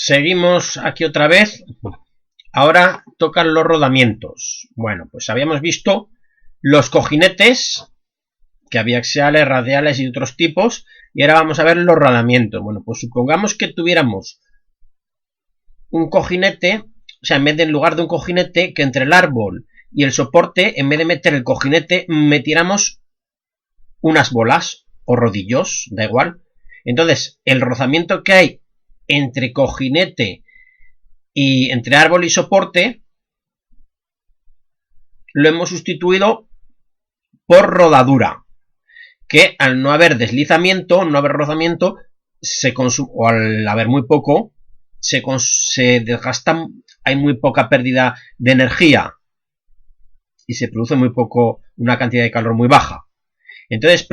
Seguimos aquí otra vez. Ahora tocan los rodamientos. Bueno, pues habíamos visto los cojinetes, que había axiales, radiales y otros tipos, y ahora vamos a ver los rodamientos. Bueno, pues supongamos que tuviéramos un cojinete, o sea, en lugar de un cojinete, que entre el árbol y el soporte, en vez de meter el cojinete, metiéramos unas bolas o rodillos, da igual. Entonces, el rozamiento que hay entre cojinete y entre árbol y soporte lo hemos sustituido por rodadura, que al no haber deslizamiento, no haber rozamiento, o al haber muy poco, se desgasta, hay muy poca pérdida de energía y se produce muy poco, una cantidad de calor muy baja. Entonces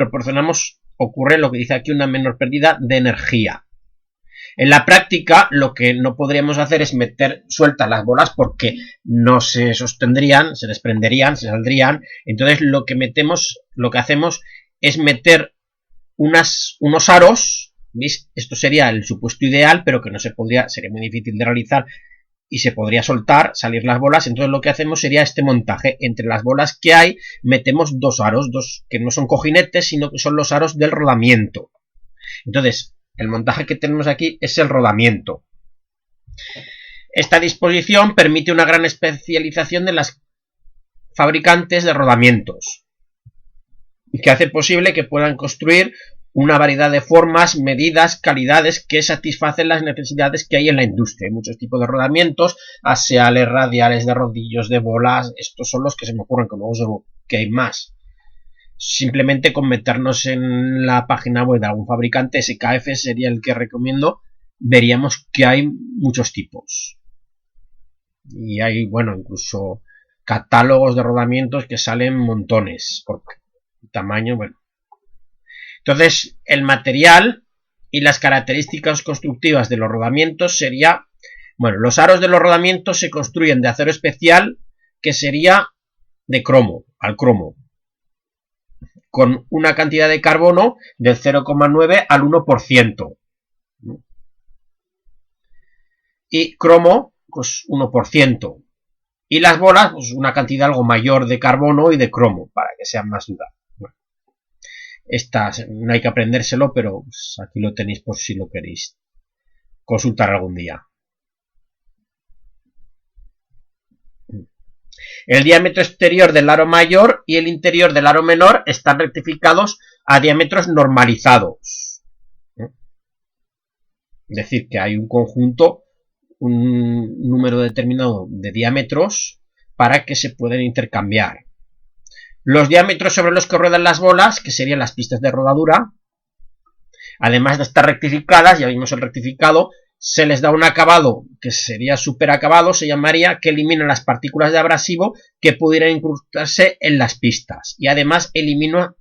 ocurre lo que dice aquí, una menor pérdida de energía. En la práctica, lo que no podríamos hacer es meter sueltas las bolas porque no se sostendrían, se desprenderían, se saldrían. Entonces lo que hacemos es meter unos aros. ¿Veis? Esto sería el supuesto ideal, pero que no se podría, sería muy difícil de realizar y se podría soltar, salir las bolas. Entonces lo que hacemos sería este montaje. Entre las bolas que hay, metemos dos aros, que no son cojinetes, sino que son los aros del rodamiento. Entonces, el montaje que tenemos aquí es el rodamiento. Esta disposición permite una gran especialización de las fabricantes de rodamientos y que hace posible que puedan construir una variedad de formas, medidas, calidades que satisfacen las necesidades que hay en la industria. Hay muchos tipos de rodamientos, axiales, radiales, de rodillos, de bolas. Estos son los que se me ocurren, que luego que hay más. Simplemente con meternos en la página web de algún fabricante, SKF sería el que recomiendo, veríamos que hay muchos tipos. Y hay, bueno, incluso catálogos de rodamientos que salen montones, por tamaño, bueno. Entonces, el material y las características constructivas de los rodamientos sería, bueno, los aros de los rodamientos se construyen de acero especial, que sería de cromo, al cromo, con una cantidad de carbono del 0,9 al 1%. Y cromo, pues 1%. Y las bolas, pues una cantidad algo mayor de carbono y de cromo, para que sean más duras. Bueno, estas no hay que aprendérselo, pero pues, aquí lo tenéis por si lo queréis consultar algún día. El diámetro exterior del aro mayor y el interior del aro menor están rectificados a diámetros normalizados. Es decir, que hay un conjunto, un número determinado de diámetros para que se puedan intercambiar. Los diámetros sobre los que ruedan las bolas, que serían las pistas de rodadura, además de estar rectificadas, ya vimos el rectificado, se les da un acabado que sería superacabado, se llamaría, que elimina las partículas de abrasivo que pudieran incrustarse en las pistas y además elimina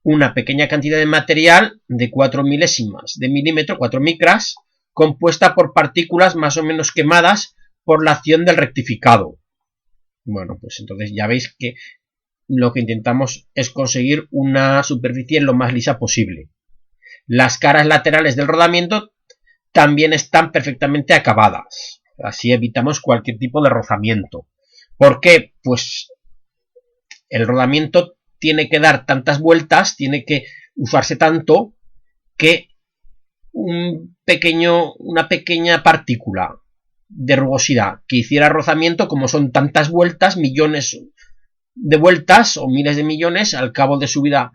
una pequeña cantidad de material de 4 milésimas de milímetro, 4 micras, compuesta por partículas más o menos quemadas por la acción del rectificado. Bueno, pues entonces ya veis que lo que intentamos es conseguir una superficie lo más lisa posible. Las caras laterales del rodamiento también están perfectamente acabadas. Así evitamos cualquier tipo de rozamiento. ¿Por qué? Pues el rodamiento tiene que dar tantas vueltas, tiene que usarse tanto, que una pequeña partícula de rugosidad que hiciera rozamiento, como son tantas vueltas, millones de vueltas o miles de millones, al cabo de su vida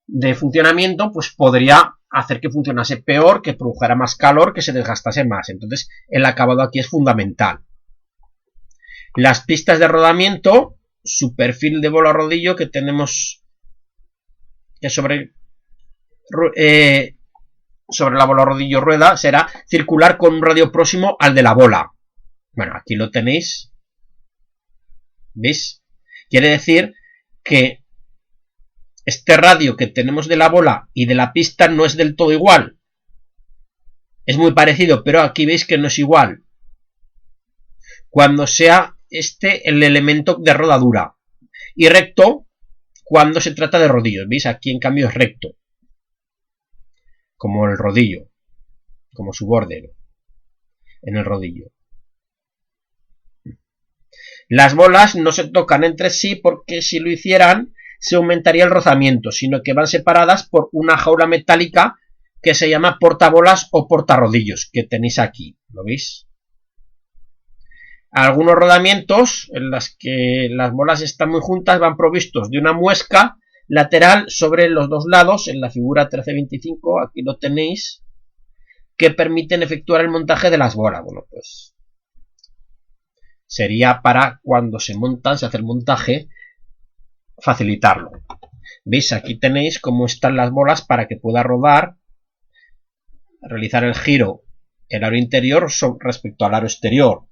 de funcionamiento, pues podría hacer que funcionase peor, que produjera más calor, que se desgastase más. Entonces el acabado aquí es fundamental. Las pistas de rodamiento, su perfil de bola rodillo que tenemos sobre la bola rodillo rueda será circular con un radio próximo al de la bola. Bueno, aquí lo tenéis. ¿Veis? Quiere decir que este radio que tenemos de la bola y de la pista no es del todo igual. Es muy parecido, pero aquí veis que no es igual. Cuando sea el elemento de rodadura. Y recto cuando se trata de rodillos. ¿Veis? Aquí en cambio es recto. Como el rodillo. Como su borde. en el rodillo. Las bolas no se tocan entre sí porque si lo hicieran se aumentaría el rozamiento, sino que van separadas por una jaula metálica que se llama portabolas o portarrodillos, que tenéis aquí, ¿lo veis? Algunos rodamientos en las que las bolas están muy juntas van provistos de una muesca lateral sobre los dos lados, en la figura 1325, aquí lo tenéis, que permiten efectuar el montaje de las bolas. Bueno, pues sería para cuando se montan, se hace el montaje, facilitarlo. ¿Veis? Aquí tenéis cómo están las bolas para que pueda rodar, realizar el giro, el aro interior respecto al aro exterior.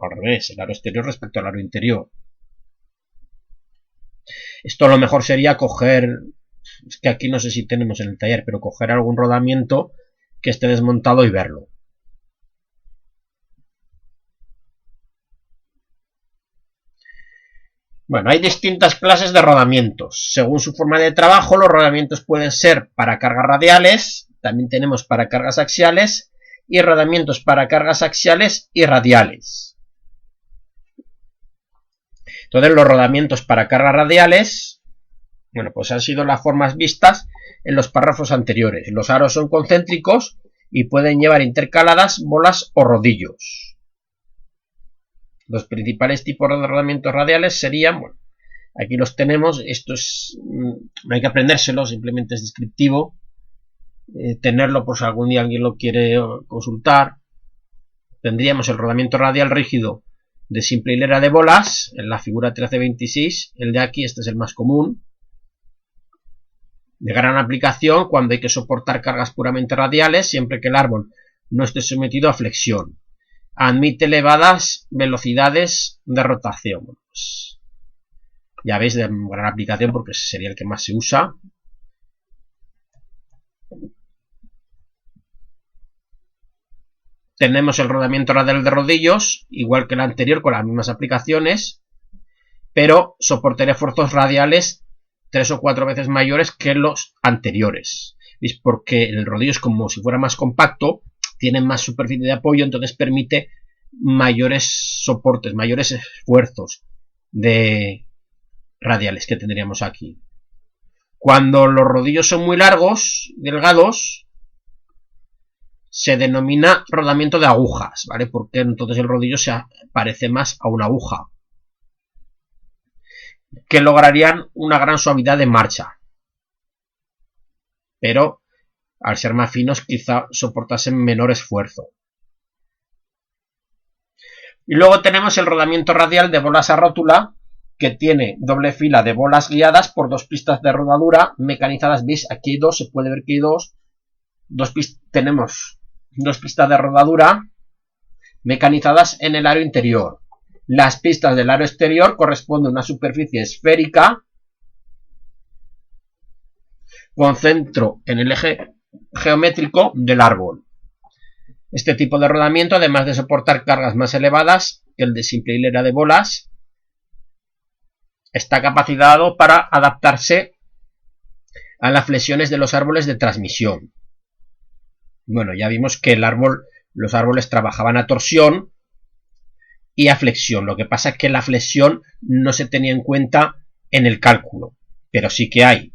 Al revés, el aro exterior respecto al aro interior. Esto a lo mejor sería coger, es que aquí no sé si tenemos en el taller, pero coger algún rodamiento que esté desmontado y verlo. Bueno, hay distintas clases de rodamientos. Según su forma de trabajo, los rodamientos pueden ser para cargas radiales, también tenemos para cargas axiales y rodamientos para cargas axiales y radiales. Entonces, los rodamientos para cargas radiales, bueno, pues han sido las formas vistas en los párrafos anteriores. Los aros son concéntricos y pueden llevar intercaladas bolas o rodillos. Los principales tipos de rodamientos radiales serían, bueno, aquí los tenemos, esto es, no hay que aprendérselo, simplemente es descriptivo, tenerlo por si algún día alguien lo quiere consultar. Tendríamos el rodamiento radial rígido de simple hilera de bolas, en la figura 1326, el de aquí, este es el más común, de gran aplicación cuando hay que soportar cargas puramente radiales, siempre que el árbol no esté sometido a flexión. Admite elevadas velocidades de rotación. Pues ya veis, de gran aplicación porque sería el que más se usa. Tenemos el rodamiento radial de rodillos, igual que el anterior, con las mismas aplicaciones, pero soportaría esfuerzos radiales 3 o 4 veces mayores que los anteriores. ¿Veis? Porque el rodillo es como si fuera más compacto, tiene más superficie de apoyo, entonces permite mayores soportes, mayores esfuerzos de radiales que tendríamos aquí. Cuando los rodillos son muy largos, delgados, se denomina rodamiento de agujas, ¿vale? Porque entonces el rodillo se parece más a una aguja, que lograrían una gran suavidad de marcha, pero al ser más finos quizá soportasen menor esfuerzo. Y luego tenemos el rodamiento radial de bolas a rótula, que tiene doble fila de bolas guiadas por 2 pistas de rodadura mecanizadas. ¿Veis? Aquí hay 2, se puede ver que hay 2. Tenemos 2 pistas de rodadura mecanizadas en el aro interior. Las pistas del aro exterior corresponden a una superficie esférica con centro en el eje geométrico del árbol. Este tipo de rodamiento, además de soportar cargas más elevadas que el de simple hilera de bolas, está capacitado para adaptarse a las flexiones de los árboles de transmisión. Bueno, ya vimos que los árboles trabajaban a torsión y a flexión. Lo que pasa es que la flexión no se tenía en cuenta en el cálculo, pero sí que hay.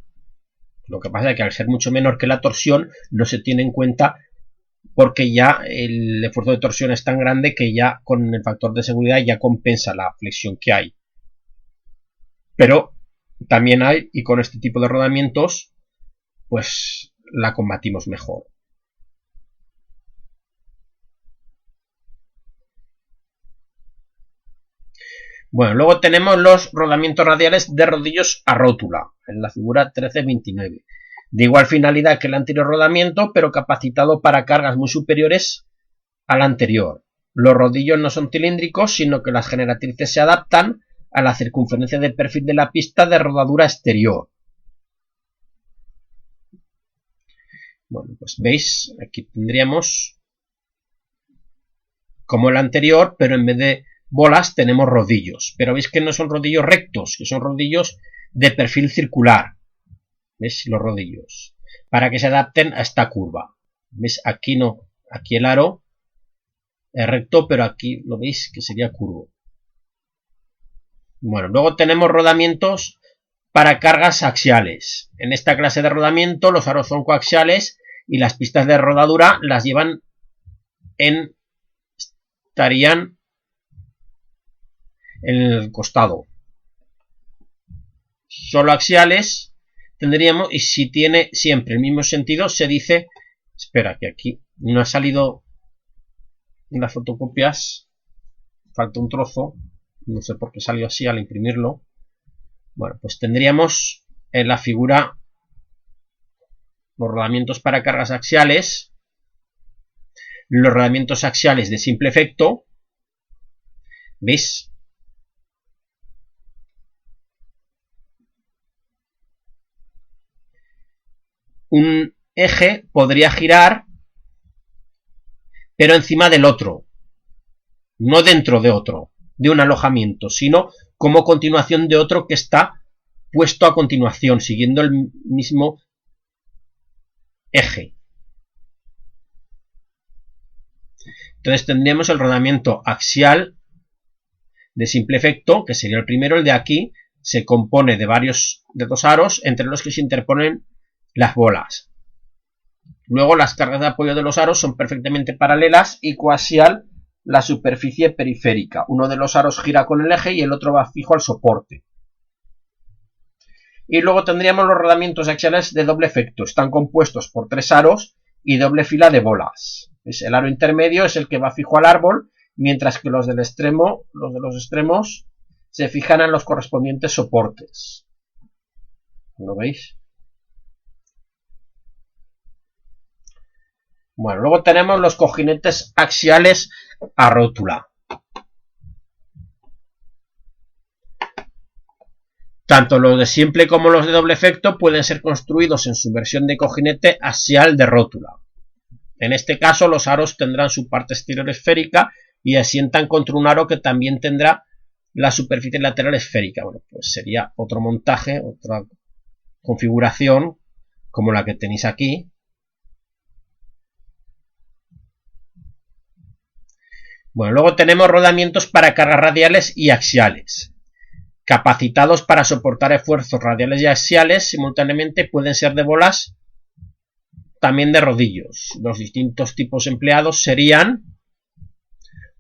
Lo que pasa es que al ser mucho menor que la torsión no se tiene en cuenta porque ya el esfuerzo de torsión es tan grande que ya con el factor de seguridad ya compensa la flexión que hay. Pero también hay, y con este tipo de rodamientos pues la combatimos mejor. Bueno, luego tenemos los rodamientos radiales de rodillos a rótula, en la figura 1329. De igual finalidad que el anterior rodamiento, pero capacitado para cargas muy superiores al anterior. Los rodillos no son cilíndricos, sino que las generatrices se adaptan a la circunferencia de perfil de la pista de rodadura exterior. Bueno, pues veis, aquí tendríamos como el anterior, pero en vez de bolas tenemos rodillos, pero veis que no son rodillos rectos, que son rodillos de perfil circular. ¿Veis? Los rodillos, para que se adapten a esta curva. ¿Veis? Aquí no, aquí el aro Es recto, pero aquí lo veis que sería curvo. Bueno, luego tenemos rodamientos para cargas axiales. En esta clase de rodamiento los aros son coaxiales y las pistas de rodadura las llevan estarían en el costado. Solo axiales tendríamos, y si tiene siempre el mismo sentido, se dice, espera que aquí no ha salido en las fotocopias, falta un trozo, no sé por qué salió así al imprimirlo. Bueno, pues tendríamos en la figura los rodamientos para cargas axiales, los rodamientos axiales de simple efecto, ¿veis? Un eje podría girar, pero encima del otro, no dentro de otro, de un alojamiento, sino como continuación de otro que está puesto a continuación, siguiendo el mismo eje. Entonces tendríamos el rodamiento axial de simple efecto, que sería el primero, el de aquí, se compone de dos aros entre los que se interponen las bolas. Luego las cargas de apoyo de los aros son perfectamente paralelas y coaxial la superficie periférica. Uno de los aros gira con el eje y el otro va fijo al soporte. Y luego tendríamos los rodamientos axiales de doble efecto. Están compuestos por 3 aros y doble fila de bolas. El aro intermedio es el que va fijo al árbol, mientras que los de los extremos se fijan en los correspondientes soportes. ¿Lo veis? Bueno, luego tenemos los cojinetes axiales a rótula. Tanto los de simple como los de doble efecto pueden ser construidos en su versión de cojinete axial de rótula. En este caso, los aros tendrán su parte exterior esférica y asientan contra un aro que también tendrá la superficie lateral esférica. Bueno, pues sería otro montaje, otra configuración como la que tenéis aquí. Bueno, luego tenemos rodamientos para cargas radiales y axiales. Capacitados para soportar esfuerzos radiales y axiales, simultáneamente pueden ser de bolas, también de rodillos. Los distintos tipos empleados serían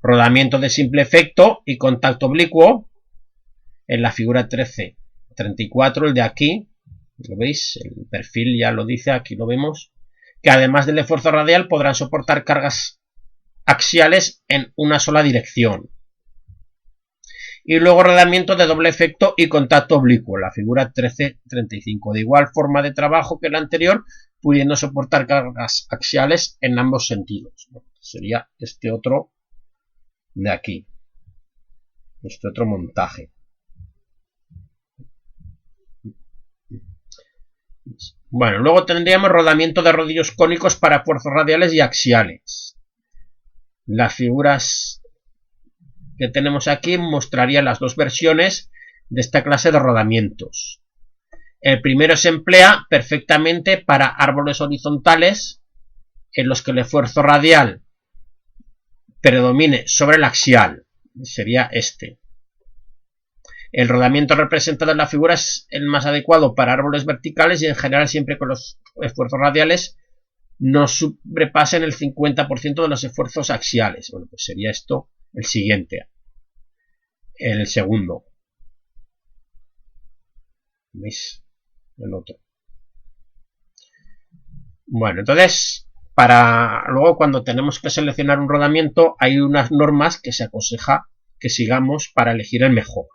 rodamiento de simple efecto y contacto oblicuo. En la figura 13-34, el de aquí, ¿lo veis? El perfil ya lo dice, aquí lo vemos, que además del esfuerzo radial podrán soportar cargas axiales en una sola dirección. Y luego rodamiento de doble efecto y contacto oblicuo, la figura 13-35, de igual forma de trabajo que la anterior, pudiendo soportar cargas axiales en ambos sentidos. Sería este otro de aquí, este otro montaje. Bueno, luego tendríamos rodamiento de rodillos cónicos para esfuerzos radiales y axiales. Las figuras que tenemos aquí mostrarían las dos versiones de esta clase de rodamientos. El primero se emplea perfectamente para árboles horizontales en los que el esfuerzo radial predomine sobre el axial. Sería este. El rodamiento representado en la figura es el más adecuado para árboles verticales y en general siempre con los esfuerzos radiales no sobrepasen el 50% de los esfuerzos axiales. Bueno, pues sería esto el siguiente. El segundo. ¿Veis? El otro. Bueno, entonces, luego cuando tenemos que seleccionar un rodamiento, hay unas normas que se aconseja que sigamos para elegir el mejor.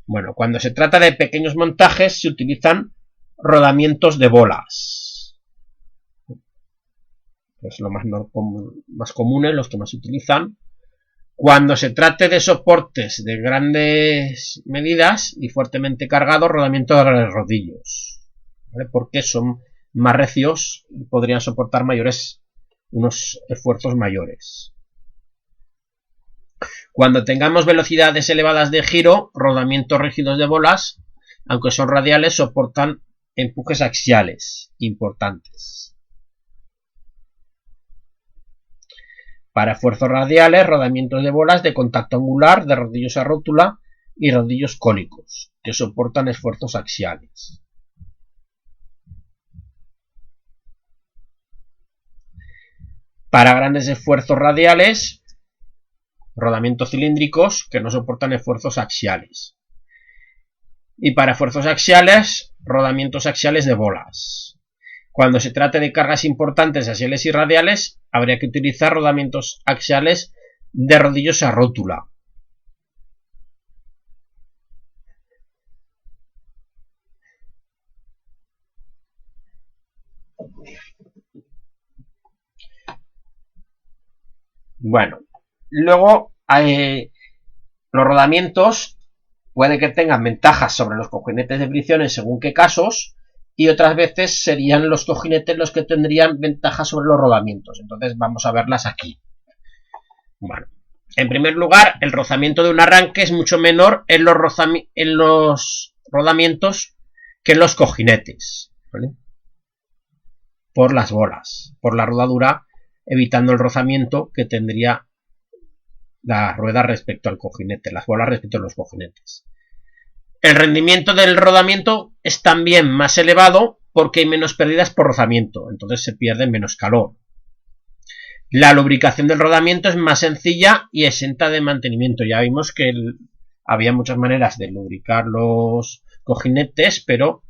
Bueno, cuando se trata de pequeños montajes, se utilizan rodamientos de bolas. Es lo más común, los que más se utilizan. Cuando se trate de soportes de grandes medidas y fuertemente cargados, rodamiento de rodillos, ¿vale? Porque son más recios y podrían soportar unos esfuerzos mayores. Cuando tengamos velocidades elevadas de giro, rodamientos rígidos de bolas, aunque son radiales, soportan empujes axiales importantes. Para esfuerzos radiales, rodamientos de bolas de contacto angular, de rodillos a rótula y rodillos cónicos, que soportan esfuerzos axiales. Para grandes esfuerzos radiales, rodamientos cilíndricos que no soportan esfuerzos axiales. Y para esfuerzos axiales, rodamientos axiales de bolas. Cuando se trate de cargas importantes axiales y radiales, habría que utilizar rodamientos axiales de rodillos a rótula. Bueno, luego los rodamientos puede que tengan ventajas sobre los cojinetes de fricción en según qué casos, y otras veces serían los cojinetes los que tendrían ventajas sobre los rodamientos. Entonces vamos a verlas aquí. Bueno, en primer lugar, el rozamiento de un arranque es mucho menor en los rodamientos que en los cojinetes, ¿vale? Por las bolas, por la rodadura, evitando el rozamiento que tendría la rueda respecto al cojinete, las bolas respecto a los cojinetes. El rendimiento del rodamiento es también más elevado porque hay menos pérdidas por rozamiento, entonces se pierde menos calor. La lubricación del rodamiento es más sencilla y exenta de mantenimiento. Ya vimos que había muchas maneras de lubricar los cojinetes, pero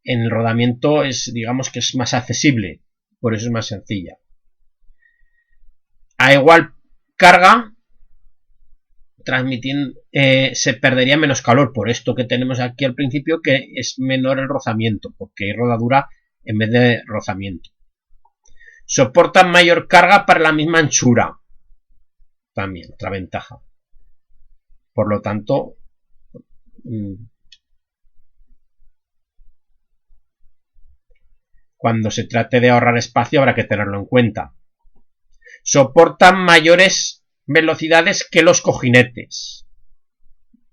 en el rodamiento digamos que es más accesible, por eso es más sencilla. A igual carga, se perdería menos calor, por esto que tenemos aquí al principio, que es menor el rozamiento, porque hay rodadura en vez de rozamiento. Soportan mayor carga para la misma anchura, también otra ventaja. Por lo tanto, cuando se trate de ahorrar espacio habrá que tenerlo en cuenta. Soportan mayores velocidades que los cojinetes.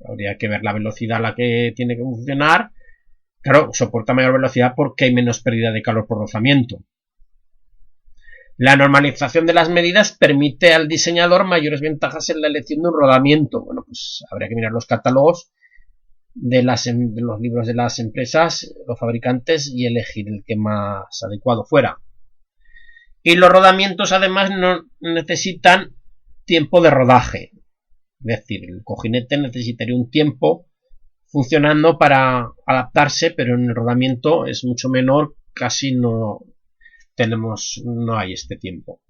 Habría que ver la velocidad a la que tiene que funcionar. Claro, soporta mayor velocidad porque hay menos pérdida de calor por rozamiento. La normalización de las medidas permite al diseñador mayores ventajas en la elección de un rodamiento. Bueno, pues habría que mirar los catálogos de los libros de las empresas, los fabricantes, y elegir el que más adecuado fuera. Y los rodamientos además no necesitan tiempo de rodaje. Es decir, el cojinete necesitaría un tiempo funcionando para adaptarse, pero en el rodamiento es mucho menor, casi no hay este tiempo.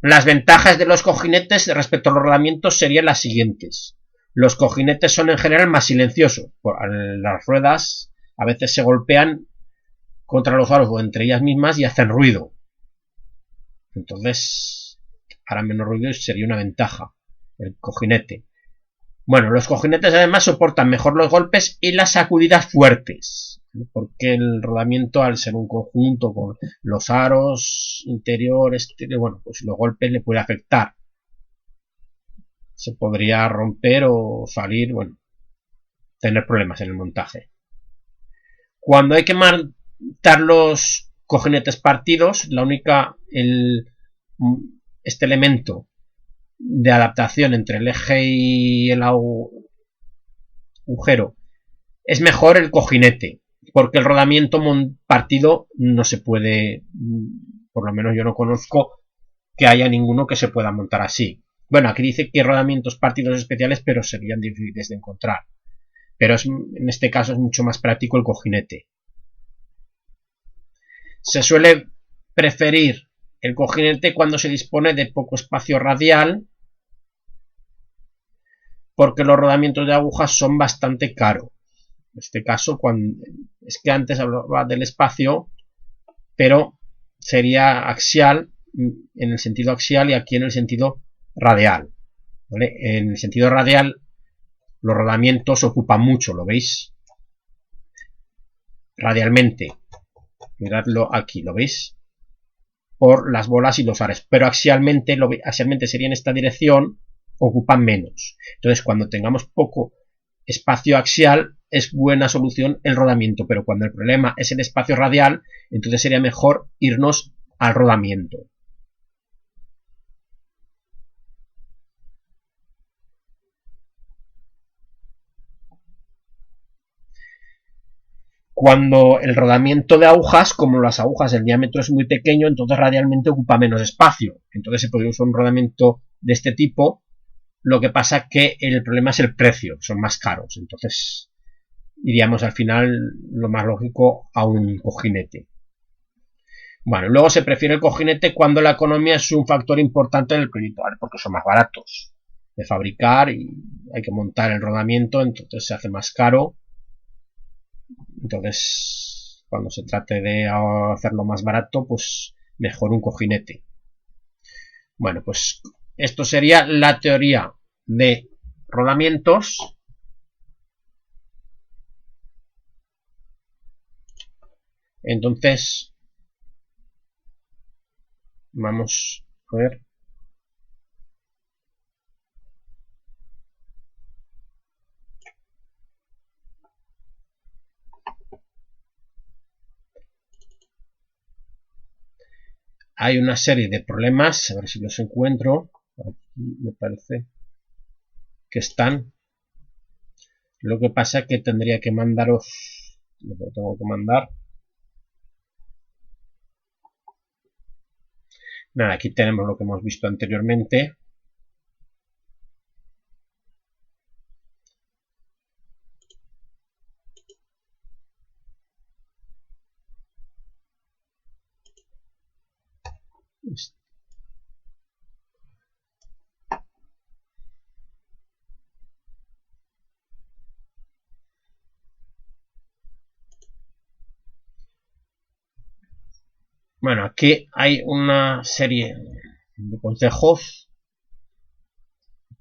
Las ventajas de los cojinetes respecto a los rodamientos serían las siguientes. Los cojinetes son en general más silenciosos. Las ruedas a veces se golpean contra los aros o entre ellas mismas y hacen ruido. Entonces, hará menos ruido y sería una ventaja el cojinete. Bueno, los cojinetes además soportan mejor los golpes y las sacudidas fuertes, porque el rodamiento, al ser un conjunto con los aros interior, exterior, bueno, pues los golpes le puede afectar. Se podría romper o salir, bueno, tener problemas en el montaje. Cuando hay que montar los cojinetes partidos, este elemento de adaptación entre el eje y el agujero es mejor el cojinete, porque el rodamiento partido no se puede, por lo menos yo no conozco que haya ninguno que se pueda montar así. Bueno, aquí dice que hay rodamientos partidos especiales, pero serían difíciles de encontrar. Pero en este caso es mucho más práctico el cojinete. Se suele preferir el cojinete cuando se dispone de poco espacio radial, porque los rodamientos de agujas son bastante caros. En este caso, es que antes hablaba del espacio, pero sería axial, en el sentido axial, y aquí en el sentido radial, ¿vale? En el sentido radial los rodamientos ocupan mucho, ¿lo veis? Radialmente, miradlo aquí, ¿lo veis? Por las bolas y los ares, pero axialmente sería en esta dirección, ocupan menos. Entonces, cuando tengamos poco espacio axial, es buena solución el rodamiento, pero cuando el problema es el espacio radial, entonces sería mejor irnos al rodamiento. Cuando el rodamiento de agujas, como las agujas el diámetro es muy pequeño, entonces radialmente ocupa menos espacio. Entonces se podría usar un rodamiento de este tipo. Lo que pasa que el problema es el precio, son más caros. Entonces iríamos al final, lo más lógico, a un cojinete. Bueno, luego se prefiere el cojinete cuando la economía es un factor importante en el proyecto, ¿vale? Porque son más baratos de fabricar y hay que montar el rodamiento, entonces se hace más caro. Entonces, cuando se trate de hacerlo más barato, pues mejor un cojinete. Bueno, pues esto sería la teoría de rodamientos. Entonces, vamos a ver. Hay una serie de problemas, a ver si los encuentro. Aquí me parece que están. Lo que pasa es que tendría que mandaros, lo tengo que mandar. Nada, aquí tenemos lo que hemos visto anteriormente. Bueno, aquí hay una serie de consejos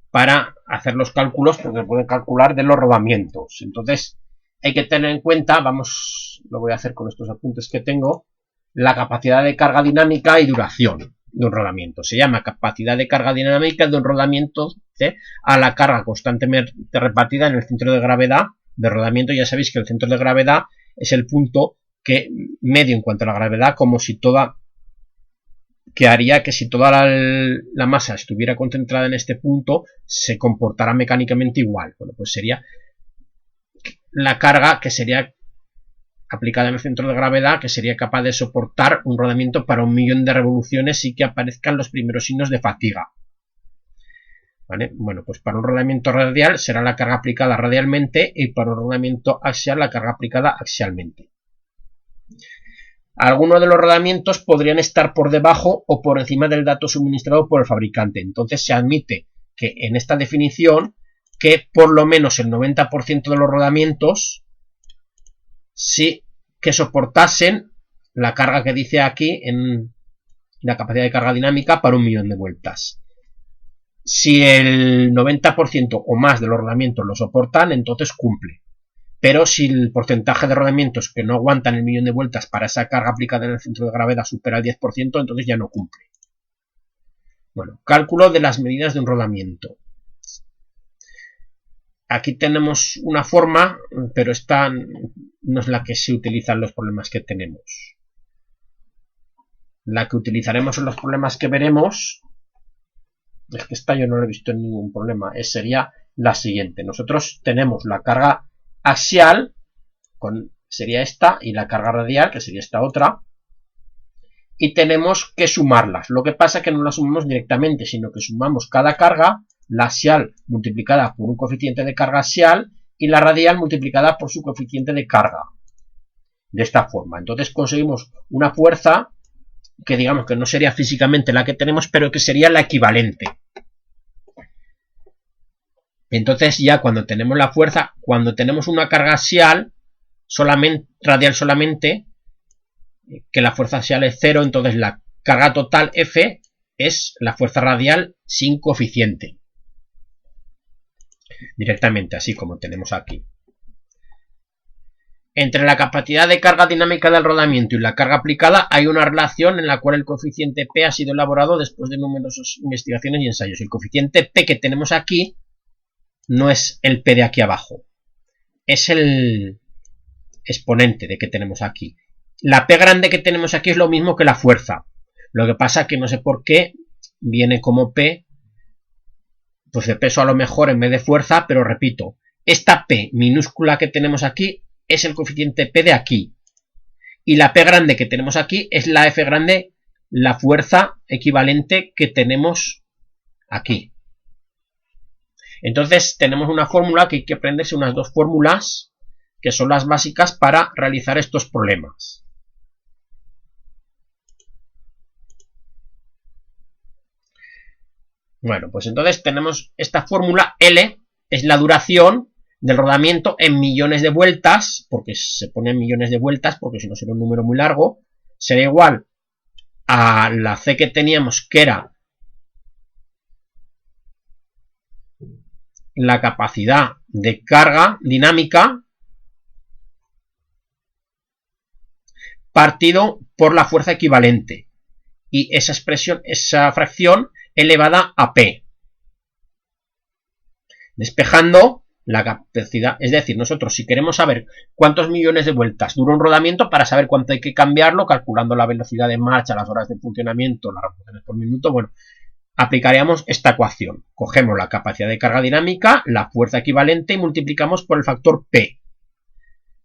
para hacer los cálculos, porque se pueden calcular de los rodamientos. Entonces, hay que tener en cuenta, lo voy a hacer con estos apuntes que tengo, la capacidad de carga dinámica y duración de un rodamiento. Se llama capacidad de carga dinámica de un rodamiento a la carga constantemente repartida en el centro de gravedad de rodamiento. Ya sabéis que el centro de gravedad es el punto que medio en cuanto a la gravedad, como si toda, que haría que si toda la masa estuviera concentrada en este punto, se comportara mecánicamente igual. Bueno, pues sería la carga que sería aplicada en el centro de gravedad, que sería capaz de soportar un rodamiento para 1.000.000 de revoluciones y que aparezcan los primeros signos de fatiga. ¿Vale? Bueno, pues para un rodamiento radial será la carga aplicada radialmente y para un rodamiento axial la carga aplicada axialmente. Algunos de los rodamientos podrían estar por debajo o por encima del dato suministrado por el fabricante. Entonces se admite que en esta definición que por lo menos el 90% de los rodamientos sí que soportasen la carga que dice aquí en la capacidad de carga dinámica para 1.000.000 de vueltas. Si el 90% o más de los rodamientos lo soportan, entonces cumple. Pero si el porcentaje de rodamientos que no aguantan el 1.000.000 de vueltas para esa carga aplicada en el centro de gravedad supera el 10%, entonces ya no cumple. Bueno, cálculo de las medidas de un rodamiento. Aquí tenemos una forma, pero esta no es la que se utiliza en los problemas que tenemos. La que utilizaremos en los problemas que veremos, es que esta yo no la he visto en ningún problema, sería la siguiente. Nosotros tenemos la carga axial, sería esta, y la carga radial, que sería esta otra, y tenemos que sumarlas. Lo que pasa es que no las sumamos directamente, sino que sumamos cada carga, la axial multiplicada por un coeficiente de carga axial y la radial multiplicada por su coeficiente de carga. De esta forma. Entonces conseguimos una fuerza que digamos que no sería físicamente la que tenemos, pero que sería la equivalente. Entonces ya cuando tenemos la fuerza, cuando tenemos una carga axial, radial solamente, que la fuerza axial es 0, entonces la carga total F es la fuerza radial sin coeficiente. Directamente, así como tenemos aquí. Entre la capacidad de carga dinámica del rodamiento y la carga aplicada hay una relación en la cual el coeficiente P ha sido elaborado después de numerosas investigaciones y ensayos. El coeficiente P que tenemos aquí no es el P de aquí abajo, es el exponente de que tenemos aquí. La P grande que tenemos aquí es lo mismo que la fuerza. Lo que pasa que no sé por qué viene como P, pues de peso a lo mejor en vez de fuerza, pero repito, esta P minúscula que tenemos aquí es el coeficiente P de aquí. Y la P grande que tenemos aquí es la F grande, la fuerza equivalente que tenemos aquí. Entonces tenemos una fórmula que hay que aprenderse, unas dos fórmulas que son las básicas para realizar estos problemas. Bueno, pues entonces tenemos esta fórmula. L es la duración del rodamiento en millones de vueltas, porque se pone en millones de vueltas, porque si no sería un número muy largo, será igual a la C que teníamos, que era la capacidad de carga dinámica partido por la fuerza equivalente, y esa expresión, esa fracción elevada a P, despejando la capacidad. Es decir, nosotros si queremos saber cuántos millones de vueltas dura un rodamiento, para saber cuánto hay que cambiarlo, calculando la velocidad de marcha, las horas de funcionamiento, las revoluciones por minuto, bueno, aplicaríamos esta ecuación. Cogemos la capacidad de carga dinámica, la fuerza equivalente y multiplicamos por el factor P,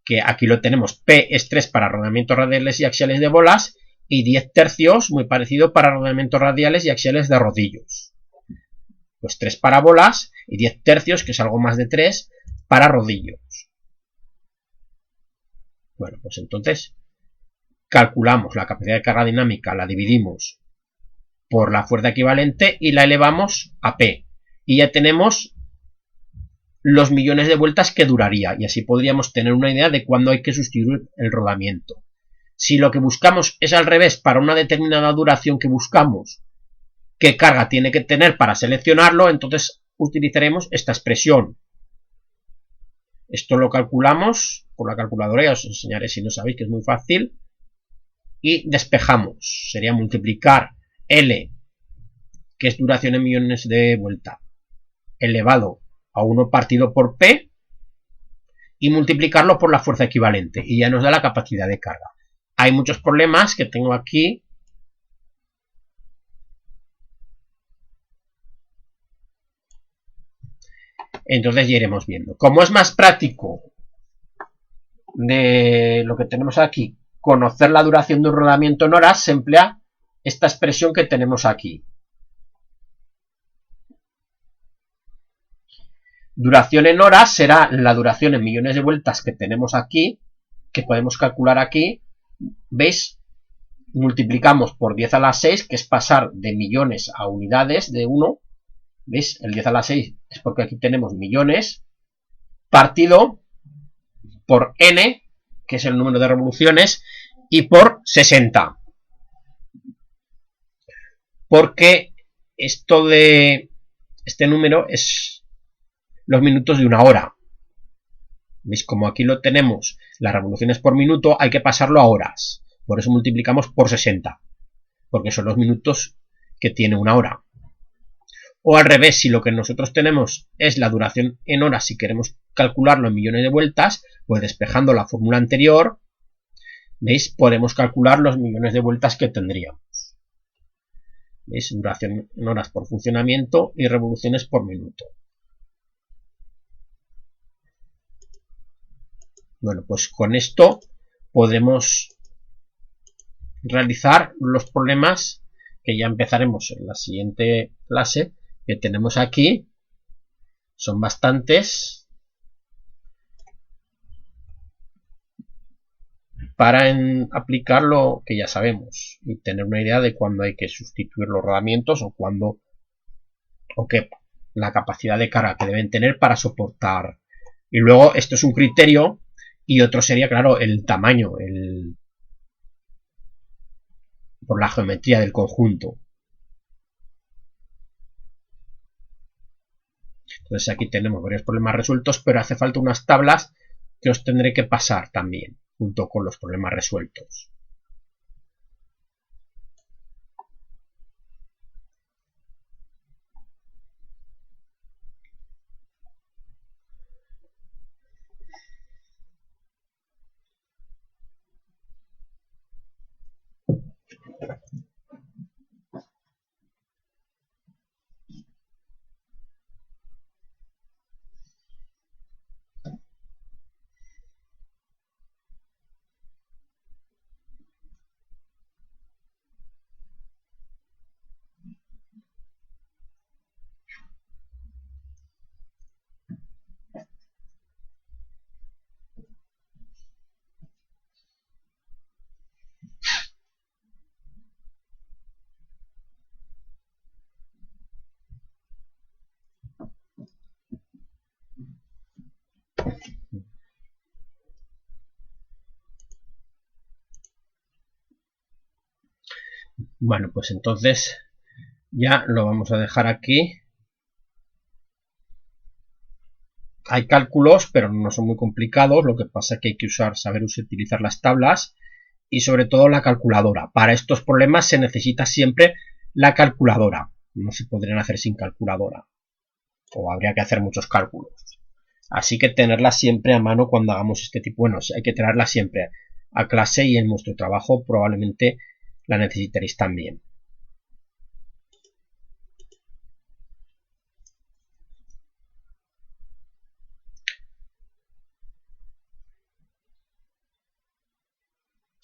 que aquí lo tenemos. P es 3 para rodamientos radiales y axiales de bolas y 10 tercios, muy parecido, para rodamientos radiales y axiales de rodillos. Pues 3 para bolas y 10 tercios, que es algo más de 3, para rodillos. Bueno, pues entonces calculamos la capacidad de carga dinámica, la dividimos por la fuerza equivalente y la elevamos a P. Y ya tenemos los millones de vueltas que duraría, y así podríamos tener una idea de cuándo hay que sustituir el rodamiento. Si lo que buscamos es al revés, para una determinada duración que buscamos, qué carga tiene que tener para seleccionarlo, entonces utilizaremos esta expresión. Esto lo calculamos por la calculadora, ya os enseñaré si no sabéis, que es muy fácil, y despejamos. Sería multiplicar L, que es duración en millones de vueltas, elevado a 1 partido por P, y multiplicarlo por la fuerza equivalente, y ya nos da la capacidad de carga. Hay muchos problemas que tengo aquí. Entonces ya iremos viendo. Como es más práctico de lo que tenemos aquí, conocer la duración de un rodamiento en horas, se emplea esta expresión que tenemos aquí. Duración en horas será la duración en millones de vueltas que tenemos aquí, que podemos calcular aquí. ¿Veis? Multiplicamos por 10 a la 6, que es pasar de millones a unidades de 1. ¿Veis? El 10 a la 6 es porque aquí tenemos millones, partido por n, que es el número de revoluciones, y por 60. Porque esto de este número es los minutos de una hora. ¿Veis? Como aquí lo tenemos, las revoluciones por minuto, hay que pasarlo a horas. Por eso multiplicamos por 60, porque son los minutos que tiene una hora. O al revés, si lo que nosotros tenemos es la duración en horas, si queremos calcularlo en millones de vueltas, pues despejando la fórmula anterior, ¿veis? Podemos calcular los millones de vueltas que tendríamos. ¿Veis? Duración en horas por funcionamiento y revoluciones por minuto. Bueno, pues con esto podemos realizar los problemas que ya empezaremos en la siguiente clase, que tenemos aquí. Son bastantes para aplicar lo que ya sabemos y tener una idea de cuándo hay que sustituir los rodamientos o cuándo, o qué, la capacidad de carga que deben tener para soportar. Y luego esto es un criterio, y otro sería, claro, el tamaño, por la geometría del conjunto. Entonces aquí tenemos varios problemas resueltos, pero hace falta unas tablas que os tendré que pasar también, junto con los problemas resueltos. Bueno, pues entonces ya lo vamos a dejar aquí. Hay cálculos, pero no son muy complicados. Lo que pasa es que hay que saber utilizar las tablas y sobre todo la calculadora. Para estos problemas se necesita siempre la calculadora. No se podrían hacer sin calculadora. O habría que hacer muchos cálculos. Así que tenerla siempre a mano cuando hagamos este tipo. Bueno, hay que tenerla siempre a clase y en vuestro trabajo probablemente la necesitaréis también.